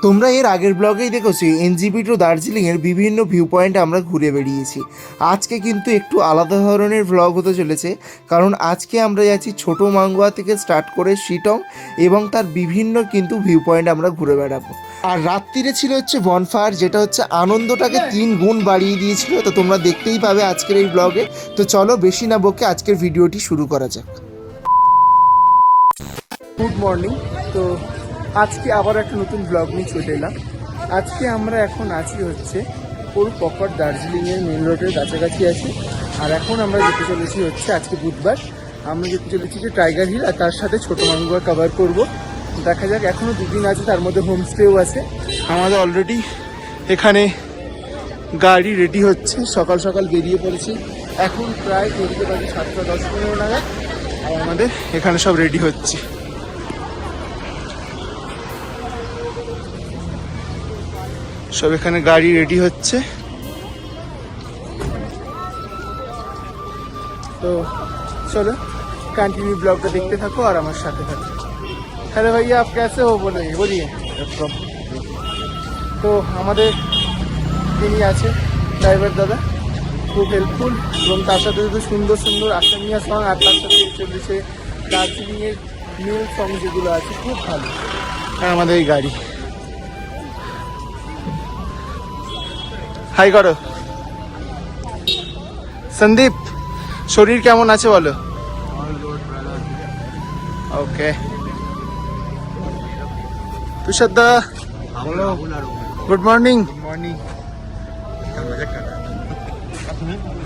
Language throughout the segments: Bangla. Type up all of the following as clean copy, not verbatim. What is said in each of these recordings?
তোমরা এর আগের ব্লগেই দেখেছো এনজিপি টু দার্জিলিংয়ের বিভিন্ন ভিউ পয়েন্ট আমরা ঘুরে বেরিয়েছি। আজকে কিন্তু একটু আলাদা ধরনের ব্লগ হতে চলেছে, কারণ আজকে আমরা যাচ্ছি ছোটো মাঙ্গুয়া থেকে স্টার্ট করে শিটং এবং তার বিভিন্ন কিন্তু ভিউ পয়েন্ট আমরা ঘুরে বেড়াবো। আর রাত্রিরে ছিল হচ্ছে বনফায়ার, যেটা হচ্ছে আনন্দটাকে 3 গুণ বাড়িয়ে দিয়েছিল। তো তোমরা দেখতেই পাবে আজকের এই ব্লগে। তো চলো বেশি না বকে আজকের ভিডিওটি শুরু করা যাক। Good morning. তো আজকে আবার একটা নতুন ব্লগ নিয়ে চলে এলাম। আজকে আমরা এখন আছি হচ্ছে পুরো প্রপার দার্জিলিংয়ের মেন রোডের কাছাকাছি আছি। আর এখন আমরা যেতে চলেছি হচ্ছে আজকে বুধবার, আমরা যেতে চলেছি যে টাইগার হিল আর তার সাথে ছোটো মাঙ্গুয়া কভার করব। দেখা যাক, এখনও 2 দিন আছে, তার মধ্যে হোমস্টেও আছে। আমাদের অলরেডি এখানে গাড়ি রেডি হচ্ছে, সকাল সকাল বেরিয়ে পড়েছি। এখন প্রায় ঘড়িতে বাজে 7:10-15 নাগাদ, আর আমাদের এখানে সব রেডি হচ্ছে। সব এখানে গাড়ি রেডি হচ্ছে। তো চলো कंटिन्यू ब्लॉग देखते থাকো আর আমার সাথে থাকো। হ্যালো ভাইয়া, आप कैसे हो बोलिए। তো আমাদের তিনি আছে ড্রাইভার দাদা, খুব হেল্পফুল, এবং তার সাথে সুন্দর সুন্দর আসামিয়া সং, আর তার সাথে চলেছে দার্জিলিংয়ের মিল সং যেগুলো আছে, খুব ভালো। আর আমাদের এই গাড়ি, হাই করো। সন্দীপ, শরীর কেমন আছে বলো? ওকে। তুষার দা, গুড মর্নিং।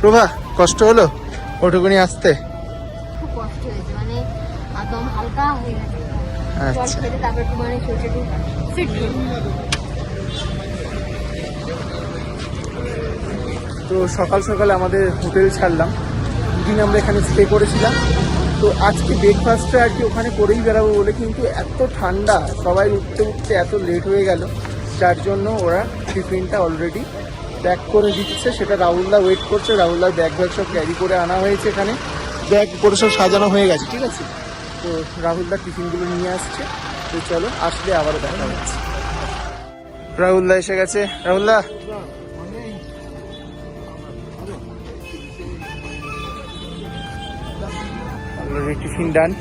প্রভা, কষ্ট হলো ওটুকুনি আসতে? খুব কষ্ট হয়েছে, মানে একদম হালকা হয়ে গেছে। আচ্ছা, তারপর তোমার শরীরটা ফিট। তো সকাল সকাল আমাদের হোটেল ছাড়লাম। 2 দিন আমরা এখানে স্টে করেছিলাম। তো আজকে ব্রেকফাস্টটা আর কি ওখানে করেই বেরাবো বলে, কিন্তু এত ঠান্ডা, সবাই উঠতে উঠতে এত লেট হয়ে গেল, যার জন্য ওরা টিফিনটা অলরেডি প্যাক করে দিচ্ছে। সেটা রাহুলদা ওয়েট করছে। রাহুলদার ব্যাগ সব ক্যারি করে আনা হয়েছে, এখানে ব্যাগ করে সব সাজানো হয়ে গেছে, ঠিক আছে। তো রাহুলদা টিফিনগুলো নিয়ে আসছে। তো চলো, আসলে আবারও দেখা হচ্ছে। রাহুলদা এসে গেছে। রাহুলদা, অলরেডি টিফিন ডান।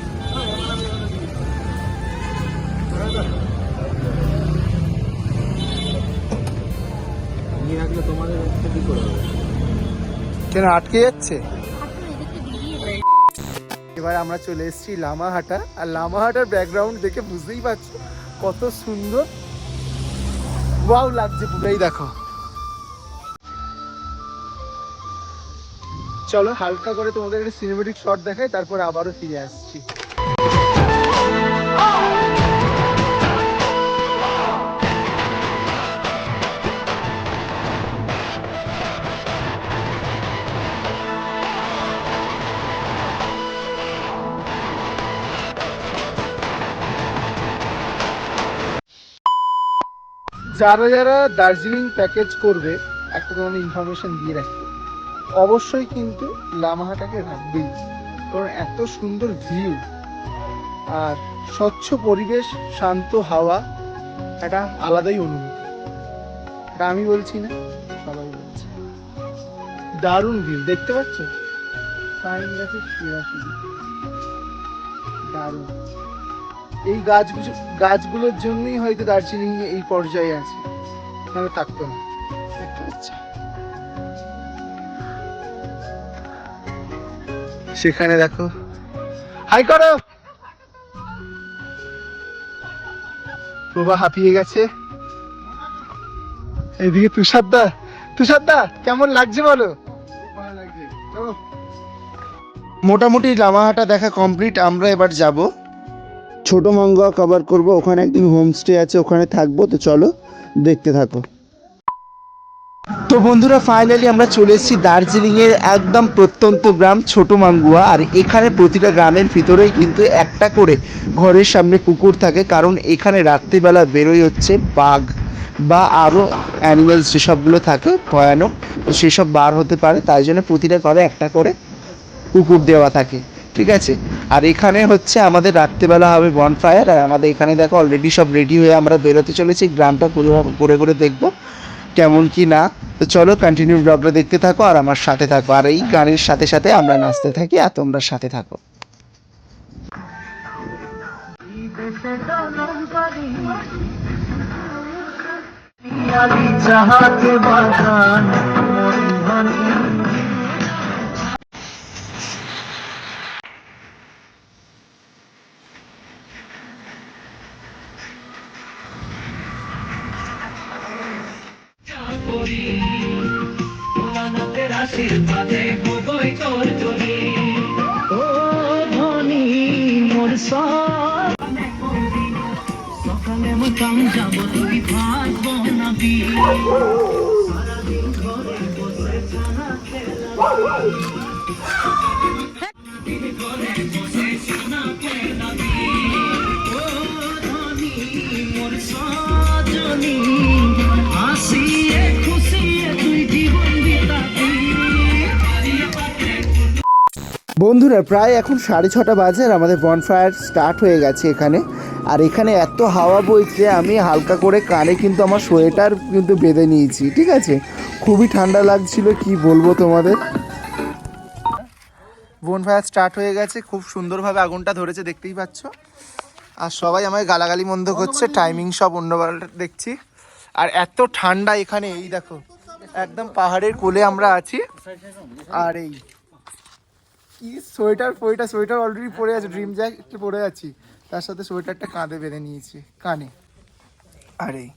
কেন আটকে যাচ্ছে? এবার আমরা চলে এসেছি লামাহাটা। আর লামাহাটার ব্যাকগ্রাউন্ড দেখে বুঝতেই পারছো কত সুন্দর, ওয়াও লাগছে পুরাই। দেখো, চলো হালকা করে তোমাদের একটা সিনেমেটিক শট দেখাই, তারপর আবারও ফিরে আসছি। যারা যারা দার্জিলিং প্যাকেজ করবে, একটা তোমাদের ইনফরমেশন দিয়ে রাখবে, অবশ্যই কিন্তু লামাহাটাকে রাখবেই, কারণ এত সুন্দর ভিউ আর স্বচ্ছ পরিবেশ, শান্ত হাওয়া, একটা আলাদাই অনুভূতি। এটা আমি বলছি না, সবাই বলছে। দারুণ ভিউ, দেখতে পাচ্ছ? পাইন গাছের শিরা শুধু দারুণ। এই গাছগুলোর জন্যই হয়তো দার্জিলিং এই পর্যায়ে আছে, নাহলে থাকতো না। দেখতে পাচ্ছ? সেখানে দেখো, হাই করো। প্রভা হাঁপিয়ে গেছে। এদিকে তুষারদা কেমন লাগছে বলো? মোটামুটি লামাহাটা দেখা কমপ্লিট। আমরা এবার যাব ছোটো মাঙ্গুয়া কভার করব। ওখানে একদিন হোমস্টে আছে, ওখানে থাকবো। তো চলো দেখতে থাকো। তো বন্ধুরা, ফাইনালি আমরা চলে এসেছি দার্জিলিংয়ের একদম প্রত্যন্ত গ্রাম ছোটো মাঙ্গুয়া। আর এখানে প্রতিটা গ্রামের ভিতরেই কিন্তু একটা করে ঘরের সামনে কুকুর থাকে, কারণ এখানে রাত্রিবেলা বেরোয় হচ্ছে বাঘ বা আরও অ্যানিমেলস যেসবগুলো থাকে ভয়ানক, সেসব বার হতে পারে। তাই জন্য প্রতিটা ঘরে একটা করে কুকুর দেওয়া থাকে, ঠিক আছে। আর এখানে হচ্ছে আমাদের রাত্রেবেলা হবে বনফায়ার, আর আমাদের এখানে দেখো অলরেডি সব রেডি হয়ে আমরা বেরোতে চলেছি, গ্রামটা ঘুরে ঘুরে দেখবো কেমন কি না। তো চলো কন্টিনিউ ব্লগটা দেখতে থাকো আর আমার সাথে থাকো, আর এই গানের সাথে সাথে আমরা নাচতে থাকি আর তোমরা সাথে থাকো। বন্ধুরা প্রায় এখন 6:30 বাজে আর আমাদের বনফায়ার স্টার্ট হয়ে গেছে এখানে। আর এখানে এত হাওয়া বইছে, আমি হালকা করে কানে কিন্তু আমার সোয়েটার কিন্তু বেঁধে নিয়েছি, ঠিক আছে। খুবই ঠান্ডা লাগছিল, কি বলবো তোমাদের। বনফায়ার স্টার্ট হয়ে গেছে, খুব সুন্দরভাবে আগুনটা ধরেছে দেখতেই পাচ্ছ। আর সবাই আমায় গালাগালি মন্দ করছে, টাইমিং সব অন্যবার দেখছি। আর এত ঠান্ডা এখানে, এই দেখো একদম পাহাড়ের কোলে আমরা আছি। আর এই কি সোয়েটার অলরেডি পরে আছে, ড্রিম জ্যাকেট পরে আছি, তার সাথে সোয়েটারটা কাঁধে বেঁধে নিয়েছি কানে। আর এই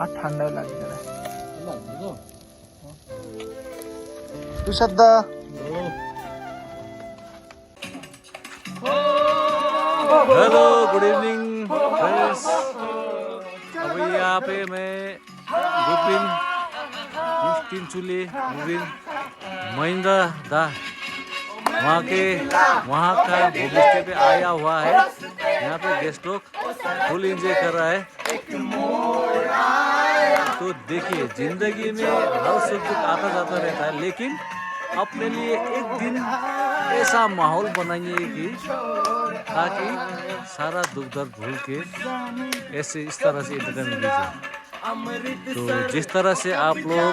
আর ঠান্ডাও লাগছে না। তুষারদা हेलो गुड इवनिंग फ्रेंड्स। अभी यहाँ पे मैं गुपिन चिंचुली गुपिन महिंद्रा दा वहाँ का होम स्टे पे आया हुआ है। यहाँ पे गेस्ट लोग फुल एंजॉय कर रहा है। तो देखिए जिंदगी में हर सुख दुख आता जाता रहता है, लेकिन अपने लिए एक दिन ऐसा माहौल बनाइए कि ताकि सारा दुख दर्द भूल के ऐसे इस तरह से एंटरटेनमेंट कीजिए। तो जिस तरह से आप लोग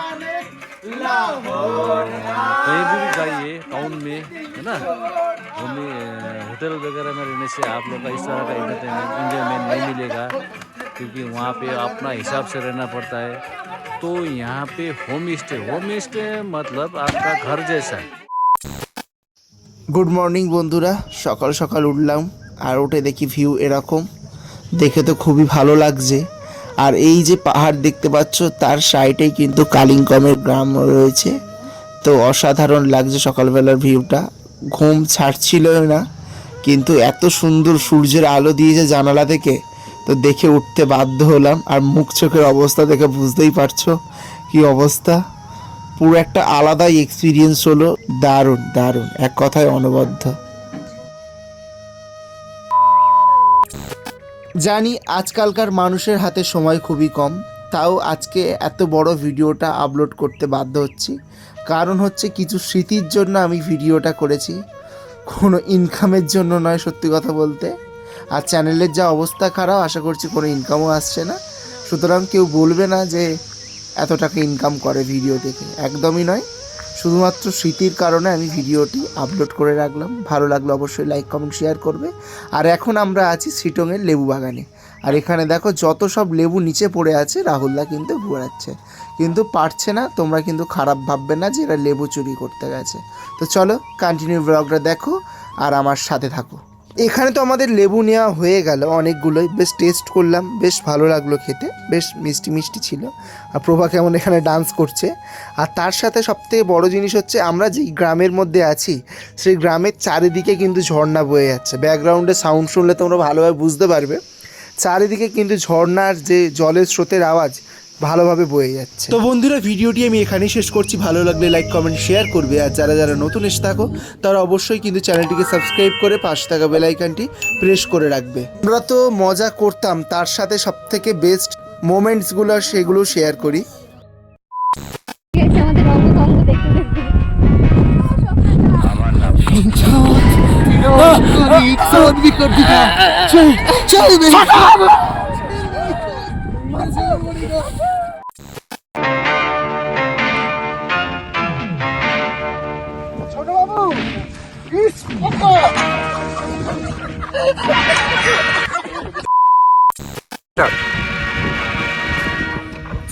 कहीं भी जाइए टाउन में, है ना, घूमने होटल वगैरह में रहने से आप लोग का इस तरह का एंजॉयमेंट नहीं मिलेगा, क्योंकि वहाँ पे अपना हिसाब से रहना पड़ता है। तो यहाँ पे होम स्टे मतलब आपका घर जैसा है। গুড মর্নিং বন্ধুরা, সকাল সকাল উঠলাম আর উঠে দেখি ভিউ এরকম, দেখে তো খুবই ভালো লাগছে। আর এই যে পাহাড় দেখতে পাচ্ছ তার সাইডেই কিন্তু কালিম্পংয়ের গ্রাম রয়েছে। তো অসাধারণ লাগছে সকালবেলার ভিউটা, ঘুম ছাড়ছিল না, কিন্তু এত সুন্দর সূর্যের আলো দিয়েছে জানালা থেকে, তো দেখে উঠতে বাধ্য হলাম। আর মুখ চোখের অবস্থা দেখে বুঝতেই পারছো কি অবস্থা, পুরো একটা আলাদাই এক্সপিরিয়েন্স হলো। দারুণ দারুণ, এক কথায় অনবদ্য। জানি আজকালকার মানুষের হাতে সময় খুবই কম, তাও আজকে এত বড় ভিডিওটা আপলোড করতে বাধ্য হচ্ছি। কারণ হচ্ছে কিছু স্মৃতির জন্য আমি ভিডিওটা করেছি, কোনো ইনকামের জন্য নয় সত্যি কথা বলতে। আর চ্যানেলের যা অবস্থা খারাপ, আশা করছি কোনো ইনকামও আসছে না। সুতরাং কেউ বলবে না যে এত টাকা ইনকাম করে ভিডিও দেখে, একদমই নয়। শুধুমাত্র স্মৃতির কারণে আমি ভিডিওটি আপলোড করে রাখলাম। ভালো লাগলে অবশ্যই লাইক কমেন্ট শেয়ার করবে। আর এখন আমরা আছি সিটংয়ের লেবু বাগানে। আর এখানে দেখো যত সব লেবু নিচে পড়ে আছে রাহুলদা কিন্তু ঘোরাচ্ছে, কিন্তু পারছে না। তোমরা কিন্তু খারাপ ভাববে না যে এরা লেবু চুরি করতে গেছে। তো চলো কন্টিনিউ ব্লগটা দেখো আর আমার সাথে থাকো। এখানে তো আমাদের লেবু নেওয়া হয়ে গেল অনেকগুলোই, বেশ টেস্ট করলাম, বেশ ভালো লাগলো খেতে, বেশ মিষ্টি মিষ্টি ছিল। আর প্রভা কেমন এখানে ডান্স করছে। আর তার সাথে সবথেকে বড় জিনিস হচ্ছে আমরা যেই গ্রামের মধ্যে আছি সেই গ্রামের চারিদিকে কিন্তু ঝর্ণা বয়ে যাচ্ছে। ব্যাকগ্রাউন্ডে সাউন্ড শুনলে তোমরা ভালোভাবে বুঝতে পারবে, চারিদিকে কিন্তু ঝর্ণার যে জলের স্রোতের আওয়াজ ভালোভাবে বয়ে যাচ্ছে। তো বন্ধুরা, ভিডিওটি আমি এখানেই শেষ করছি। ভালো লাগলে লাইক কমেন্ট শেয়ার করবে। আর যারা যারা নতুন এসে থাকো তারা অবশ্যই কিন্তু চ্যানেলটিকে সাবস্ক্রাইব করে পাশে থাকা বেল আইকনটি প্রেস করে রাখবে। আমরা তো মজা করতাম, তার সাথে সবথেকে বেস্ট মোমেন্টসগুলো সেগুলো শেয়ার করি। আমাদের রঙ্গ দেখতে দেখতে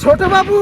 ছোট বাবু